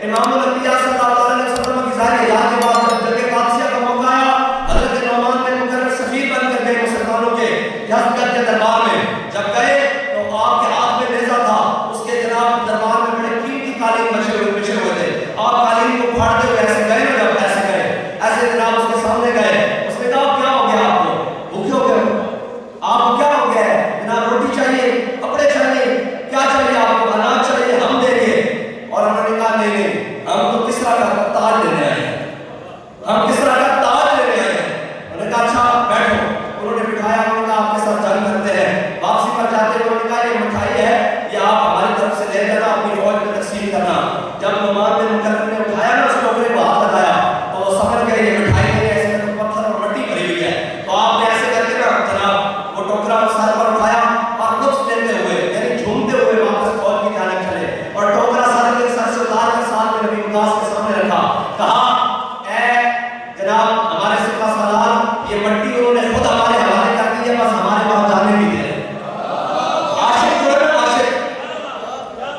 امام الانبیاء صلی اللہ علیہ وسلم کی ظاہر حیات کے بعد جب جنگ قادسیہ کا موقع آیا، حضرت نعمان بن مقرر سفیر بن کر گئے مسلمانوں کے یزدگرد کے دربار میں. جب گئے تو آپ کے ہاتھ میں نیزہ تھا، اس کے جناب دربار میں بڑے قیمتی قالین بچے ہوئے تھے. آپ قالین کو پھاڑتے ہوئے ایسے گئے نا، جب ایسے گئے ایسے جناب اس کے سامنے گئے. اس نے کہا کیا ہو گیا آپ کو؟ بھوکے ہو گئے؟ آپ کو کیا ہو گیا ہے جناب؟ روٹی چاہیے، کپڑے چاہیے، کیا چاہیے آپ کو؟ اناج چاہیے، ہم دیں گے. اور انہوں نے کہا نہیں، ہم تو کسرا کا تاج لینے آئے ہیں، ہم کسرا کا تاج لینے آئے ہیں. انہوں نے کہا اچھا بیٹھو. انہوں نے بٹھایا. انہوں نے کہا آپ کے ساتھ جنگ کرتے ہیں. واپسی پر جاتے ہوئے انہوں نے کہا یہ مٹھائی ہے، یہ آپ ہماری طرف سے لے لینا، اپنی فوج میں تقسیم کرنا. جب نعمان بن مقرر نے اٹھایا نا اس ٹوکرے کو ہاتھ لگایا تو وہ سمجھ گئے یہ مٹھائی نہیں ہے، اس میں تو پتھر اور مٹی بھری ہوئی ہے. تو آپ نے ایسے کر کے نا جناب وہ ٹوکرا سر پر اٹھایا اور لطف لیتے ہوئے یعنی جھومتے ہوئے واپس فوج کی جانب چلے اور ٹوکرا سر سے اتار کر ساتھ میں نبی مقدس کے سامنے رکھا. کہا اے جناب ہمارے سپہ سالار، یہ مٹی انہوں نے خود ہمارے حوالے کر دی ہے، بس ہمارے وہاں جانے بھی دے. عاشق جو ہے نا،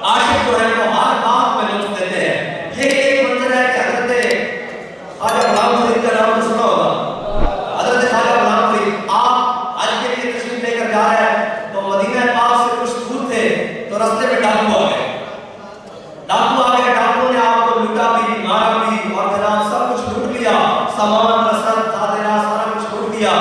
عاشق جو ہے وہ ہر بات میں لطف دیتے ہیں. یہ ایک منظر ہے کہ حضرت خواجہ غلام فرید کا نام تو سنا ہوگا. حضرت خواجہ غلام فرید آپ حج کے لیے تشریف لے کر جا رہے ہیں تو مدینہ پاک سے کچھ دور تھے تو رستے میں ڈاکو آ گئے. ڈاکو نے آپ کو لوٹا بھی، مارا بھی اور جناب سب کچھ لوٹ لیا، سامان رسد خادرہ سارا کچھ لوٹ لیا.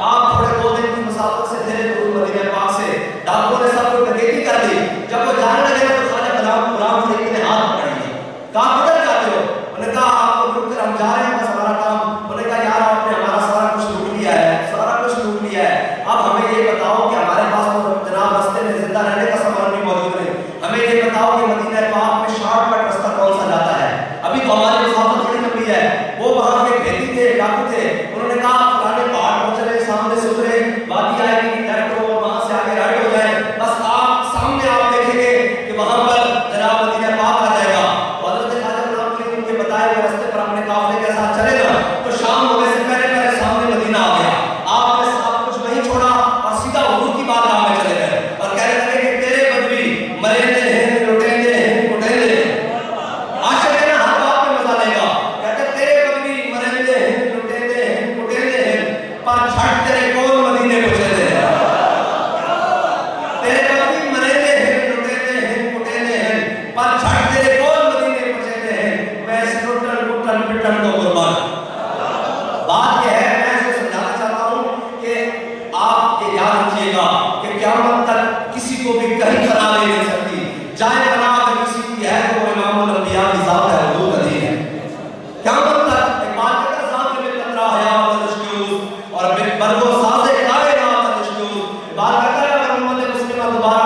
آپ تھوڑے 2 دن کی مسافت سے تھے دور مدینہ پاک سے. ڈاکو نے سب کو ڈکیتی کر دی. جب وہ جانے لگے تو خواجہ غلام فرید نے ہاتھ پکڑ لیا. کہا کدھر جاتے ہو؟ انہوں نے کہا آپ کو لوٹ کر ہم جا رہے ہیں، بس ہمارا کام. انہوں نے کہا یار آپ نے ہمارا سارا کچھ لوٹ لیا ہے، سارا کچھ لوٹ لیا ہے، اب ہمیں یہ بتاؤ کہ ہمارے پاس تو جناب رستے میں زندہ رہنے کا سامان بھی موجود ہے، ہمیں یہ بتاؤ کہ مدینہ پاک میں شارٹ کٹ رستہ کون سا جاتا ہے؟ ابھی تو ہماری مسافت تھوڑی لمبی ہے. وہ وہاں کے کھیتی تھے، ڈاکو تھے. انہوں نے کہا فلانے پہاڑ پر چلے، سامنے سے اترے، وادی آئے گی، لیفٹ ہو، وہاں سے آگے رائٹ ہو جائے، بس آپ سامنے آپ دیکھیں گے کہ وہاں پر جناب مدینہ پاک آ جائے گا. تو حضرت خواجہ غلام فرید ان کے بتائے ہوئے راستے پر اپنے قافلے کے ساتھ چلے نا تو شام ہونے سے پہلے سامنے مدینہ آ گیا. آپ نے سب کچھ وہیں چھوڑا اور سیدھا حضور کی بارگاہ میں چلے گئے اور کہنے لگے کہ تیرے بدوی مریندے ہیں، لٹیندے ہیں، کٹیندے ہیں. عاشق ہے نا ہر بات میں مزہ لے گا. کہتے تیرے بدوی مریندے ہیں، لٹیندے ہیں، کٹیندے ہیں، پر جھٹ تیرے کون مدینے کو چلے ہیں. تیرے بدوی مریندے ہیں، لٹیندے ہیں، کٹیندے ہیں، پر جھٹ تیرے کون مدینے کو چلے ہیں. میں اس لٹن پٹن پٹن کو قربان. بات یہ ہے، میں اسے سمجھانا چاہتا ہوں کہ آپ یہ یاد رکھیے گا کہ قیامت تک کسی کو بھی کہیں پناہ لے نہیں سکتی. جائے پناہ اگر کسی کی ہے تو وہ امام الانبیاء کی ذات ہے، حضور کا دین ہے. قیامت تک ایک بات کہتا ذات میں قطرہ حیا و تشکیوز اور برگو ساز کائنات تشکیوز. بات کہتا ہے اگر امت مسلمہ دوبارہ